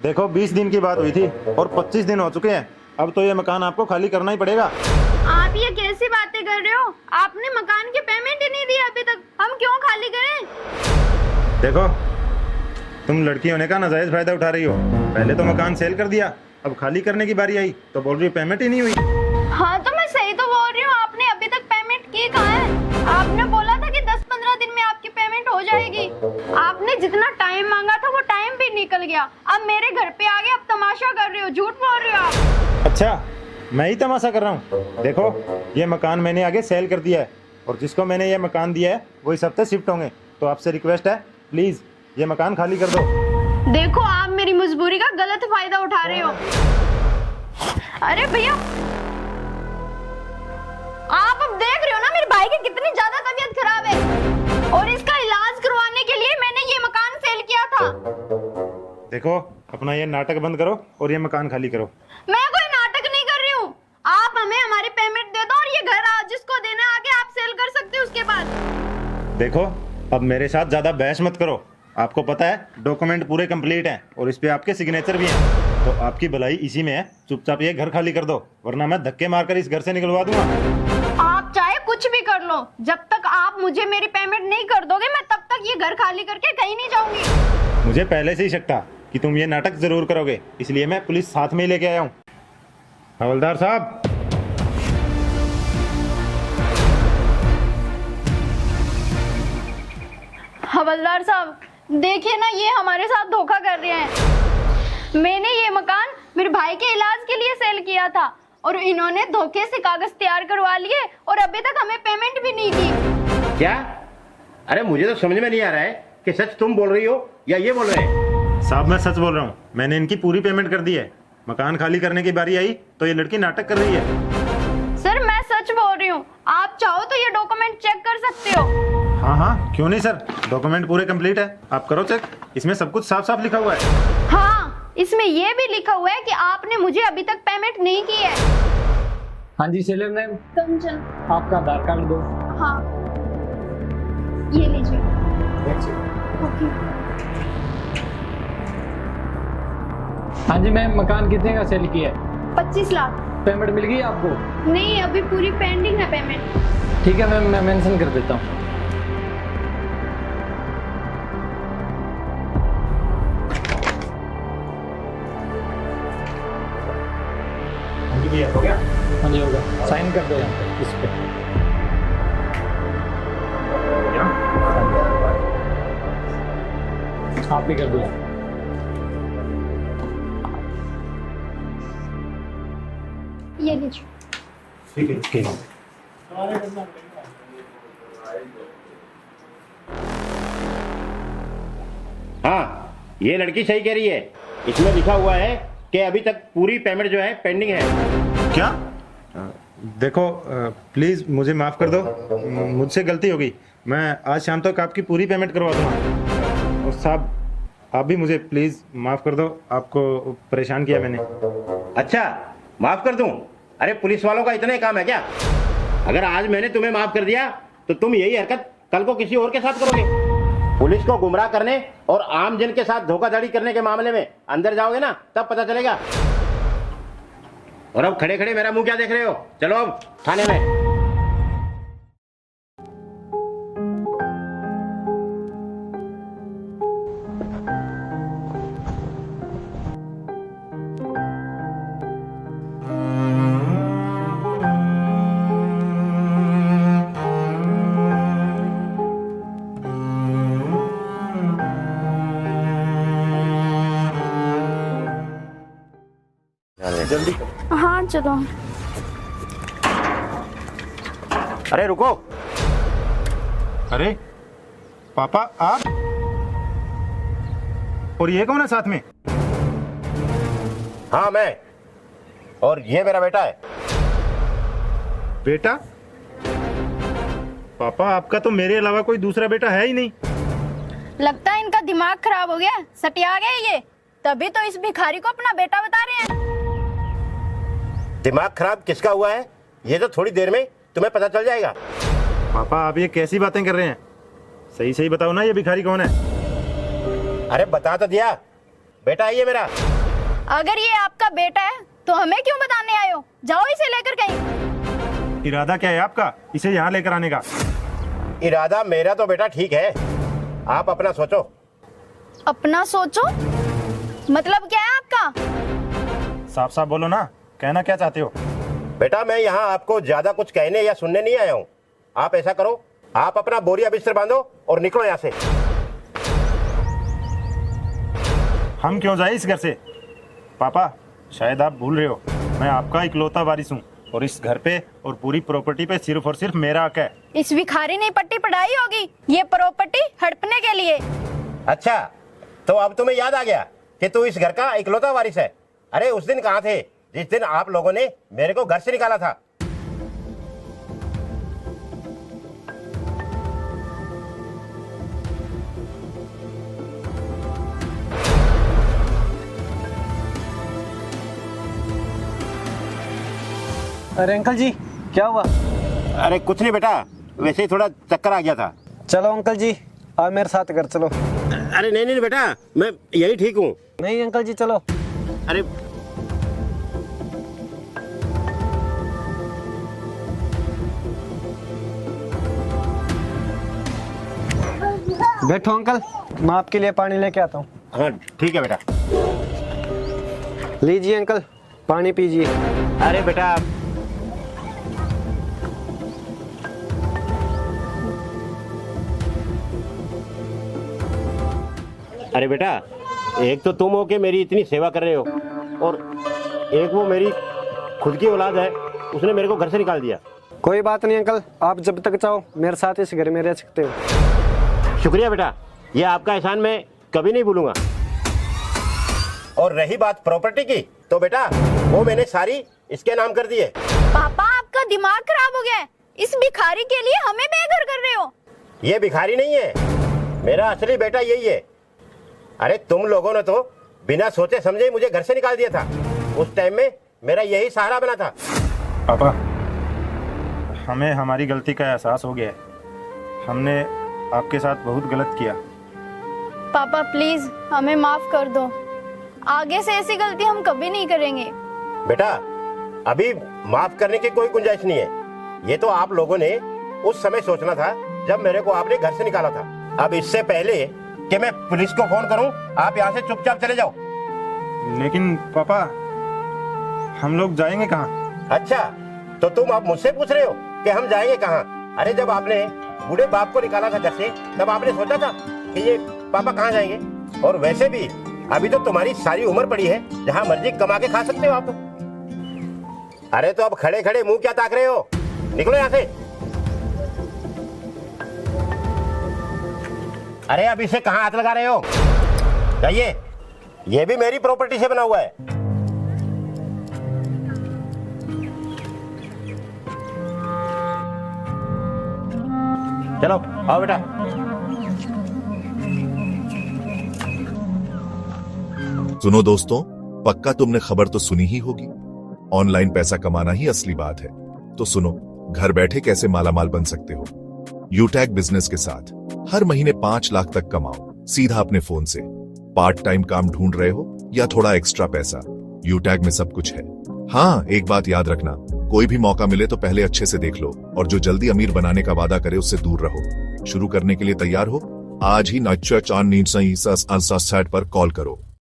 देखो 20 दिन की बात हुई थी और 25 दिन हो चुके हैं। अब तो ये मकान आपको खाली करना ही पड़ेगा। आप ये कैसी बातें कर रहे हो? आपने मकान की पेमेंट ही नहीं दी अभी तक, हम क्यों खाली करें? देखो तुम लड़की होने का नाजायज फायदा उठा रही हो। पहले तो मकान सेल कर दिया, अब खाली करने की बारी आई तो बोल रही हो पेमेंट ही नहीं हुई। हाँ तो मैं सही तो बोल रही हूँ, आपने अभी तक पेमेंट की कहाँ है? आपने बोला था कि 10-15 दिन में आपकी पेमेंट हो जाएगी। आपने जितना टाइम मांगा था वो टाइम भी निकल गया। अब मेरे घर पे आ गए, अब तमाशा कर रहे हो, झूठ बोल रहे हो आप। अच्छा मैं ही तमाशा कर रहा हूँ? देखो ये मकान मैंने आगे सेल कर दिया है और जिसको मैंने ये मकान दिया है वो इस हफ्ते शिफ्ट होंगे। तो आपसे रिक्वेस्ट है प्लीज ये मकान खाली कर दो। देखो आप मेरी मजबूरी का गलत फायदा उठा रहे हो। अरे भैया आप अब देख रहे हो ना मेरे भाई की कितनी ज्यादा तबीयत खराब है और इसका इलाज करवाने के लिए मैंने ये मकान सेल किया था। देखो अपना ये नाटक बंद करो और ये मकान खाली करो। मैं कोई नाटक नहीं कर रही हूँ, आप हमें हमारी पेमेंट दे दो और ये घर आज जिसको देना है आके आप सेल कर सकते हो उसके बाद। देखो अब मेरे साथ ज्यादा बहस मत करो। आपको पता है डॉक्यूमेंट पूरे कंप्लीट हैं और इस पे आपके सिग्नेचर भी हैं। तो आपकी भलाई इसी में है, चुपचाप ये घर खाली कर दो वरना मैं धक्के मारकर इस घर से निकलवा दूंगा। आप चाहे कुछ भी कर लो, जब तक आप मुझे मेरी पेमेंट नहीं कर दोगे मैं तब तक ये घर खाली करके कहीं नहीं जाऊंगी। मुझे पहले से ही शक था कि तुम ये नाटक जरूर करोगे, इसलिए मैं पुलिस साथ में ही लेके आया हूँ। हवलदार साहब हवलदार साहब देखिए ना, ये हमारे साथ धोखा कर रहे हैं। मैंने ये मकान मेरे भाई के इलाज के लिए सेल किया था और इन्होंने धोखे से कागज तैयार करवा लिए और अभी तक हमें पेमेंट भी नहीं की। क्या? अरे मुझे तो समझ में नहीं आ रहा है कि सच तुम बोल रही हो या ये बोल रहे हैं। साहब मैं सच बोल रहा हूँ, मैंने इनकी पूरी पेमेंट कर दी है। मकान खाली करने की बारी आई तो ये लड़की नाटक कर रही है। सर मैं सच बोल रही हूँ, आप चाहो तो ये डॉक्यूमेंट चेक कर सकते हो। हाँ हाँ क्यों नहीं सर, डॉक्यूमेंट पूरे कंप्लीट है, आप करो चेक। इसमें सब कुछ साफ साफ लिखा हुआ है। हाँ इसमें ये भी लिखा हुआ है कि आपने मुझे अभी तक पेमेंट नहीं की है। हाँ जी सेलर मैम, कंचन आपका आधार कार्ड दो। हाँ ये लीजिए। ओके। हाँ जी मैम, मकान कितने का सेल किया है? 25 लाख। पेमेंट मिल गई आपको? नहीं अभी पूरी पेंडिंग है पेमेंट। ठीक है मैम, मैं मेंशन कर देता हूँ। हो गया? हाँ जी होगा, साइन कर दो यहाँ पे इस पे। आप भी कर दो। ये लीजिए। ठीक है ठीक है। हाँ ये लड़की सही कह रही है, इसमें लिखा हुआ है कि अभी तक पूरी पेमेंट जो है पेंडिंग है। क्या? देखो प्लीज मुझे माफ कर दो, मुझसे गलती हो गई। मैं आज शाम तक आपकी पूरी पेमेंट करवा दूंगा। और साहब आप भी मुझे प्लीज माफ कर दो, आपको परेशान किया मैंने। अच्छा माफ कर दूं? अरे पुलिस वालों का इतना ही काम है क्या? अगर आज मैंने तुम्हें माफ कर दिया तो तुम यही हरकत कल को किसी और के साथ करोगे। पुलिस को गुमराह करने और आम जन के साथ धोखाधड़ी करने के मामले में अंदर जाओगे ना तब पता चलेगा। और अब खड़े खड़े मेरा मुंह क्या देख रहे हो? चलो अब थाने में। जल्दी। हाँ चलो। अरे रुको। अरे पापा आप? और ये कौन है साथ में? हाँ मैं, और ये मेरा बेटा है। बेटा? पापा आपका तो मेरे अलावा कोई दूसरा बेटा है ही नहीं। लगता है इनका दिमाग खराब हो गया, सटिया गया ये, तभी तो इस भिखारी को अपना बेटा बता रहे हैं। दिमाग खराब किसका हुआ है ये तो थोड़ी देर में तुम्हें पता चल जाएगा। पापा आप ये कैसी बातें कर रहे हैं? सही सही बताओ ना, ये भिखारी कौन है? अरे बता तो दिया, बेटा है ये मेरा। अगर ये आपका बेटा है तो हमें क्यों बताने आए हो? जाओ इसे लेकर कहीं। इरादा क्या है आपका इसे यहाँ लेकर आने का? इरादा मेरा तो बेटा ठीक है, आप अपना सोचो। अपना सोचो मतलब क्या है आपका? साफ साफ बोलो ना, कहना क्या चाहते हो? बेटा मैं यहाँ आपको ज्यादा कुछ कहने या सुनने नहीं आया हूँ। आप ऐसा करो, आप अपना बोरिया बिस्तर बांधो और निकलो यहाँ से। हम क्यों जाए इस घर से? पापा शायद आप भूल रहे हो, मैं आपका इकलौता वारिस हूँ और इस घर पे और पूरी प्रॉपर्टी पे सिर्फ और सिर्फ मेरा हक है। इस भिखारी ने पट्टी पढ़ाई होगी ये प्रॉपर्टी हड़पने के लिए। अच्छा, तो अब तुम्हें याद आ गया कि तू इस घर का इकलौता वारिस है। अरे उस दिन कहाँ थे जिस दिन आप लोगों ने मेरे को घर से निकाला था? अरे अंकल जी क्या हुआ? अरे कुछ नहीं बेटा, वैसे ही थोड़ा चक्कर आ गया था। चलो अंकल जी आप मेरे साथ घर चलो। अरे नहीं नहीं बेटा, मैं यही ठीक हूँ। नहीं अंकल जी चलो। अरे बैठो अंकल, मैं आपके लिए पानी लेके आता हूँ। हाँ ठीक है बेटा। लीजिए अंकल पानी पीजिए। अरे बेटा अरे बेटा, एक तो तुम हो के मेरी इतनी सेवा कर रहे हो और एक वो मेरी खुद की औलाद है, उसने मेरे को घर से निकाल दिया। कोई बात नहीं अंकल, आप जब तक चाहो मेरे साथ इस घर में रह सकते हो। शुक्रिया बेटा, ये आपका एहसान मैं कभी नहीं भूलूंगा। और रही बात प्रॉपर्टी की, तो बेटा वो मैंने सारी इसके नाम कर दी है। पापा आपका दिमाग खराब हो गया है, इस भिखारी के लिए हमें बेघर कर रहे हो। ये भिखारी नहीं है, मेरा असली बेटा यही है। अरे तुम लोगों ने तो बिना सोचे समझे ही मुझे घर से निकाल दिया था। उस टाइम में मेरा यही सहारा बना था। पापा हमें हमारी गलती का एहसास हो गया है, हमने आपके साथ बहुत गलत किया। पापा प्लीज हमें माफ कर दो, आगे से ऐसी गलती हम कभी नहीं करेंगे। बेटा अभी माफ करने की कोई गुंजाइश नहीं है। ये तो आप लोगों ने उस समय सोचना था जब मेरे को आपने घर से निकाला था। अब इससे पहले कि मैं पुलिस को फोन करूं, आप यहाँ से चुपचाप चले जाओ। लेकिन पापा हम लोग जाएंगे कहाँ? अच्छा, तो तुम अब मुझसे पूछ रहे हो कि हम जाएंगे कहाँ? अरे जब आपने बूढ़े बाप को निकाला था घर से, तब आपने सोचा था कि ये पापा कहाँ जाएंगे? और वैसे भी अभी तो तुम्हारी सारी उम्र पड़ी है, जहाँ मर्जी कमा के खा सकते हो आप। अरे तो अब खड़े खड़े मुंह क्या ताक रहे हो? निकलो यहाँ से। अरे अब इसे कहाँ हाथ लगा रहे हो? जाइए, ये भी मेरी प्रॉपर्टी से बना हुआ है। चलो आओ बेटा। सुनो दोस्तों, पक्का तुमने खबर तो सुनी ही होगी, ऑनलाइन पैसा कमाना ही असली बात है। तो सुनो, घर बैठे कैसे मालामाल बन सकते हो यूटैग बिजनेस के साथ। हर महीने 5 लाख तक कमाओ सीधा अपने फोन से। पार्ट टाइम काम ढूंढ रहे हो या थोड़ा एक्स्ट्रा पैसा, यूटैग में सब कुछ है। हाँ, एक बात याद रखना, कोई भी मौका मिले तो पहले अच्छे से देख लो, और जो जल्दी अमीर बनाने का वादा करे उससे दूर रहो। शुरू करने के लिए तैयार हो? आज ही नाइट चर्च ऑन नीड पर कॉल करो।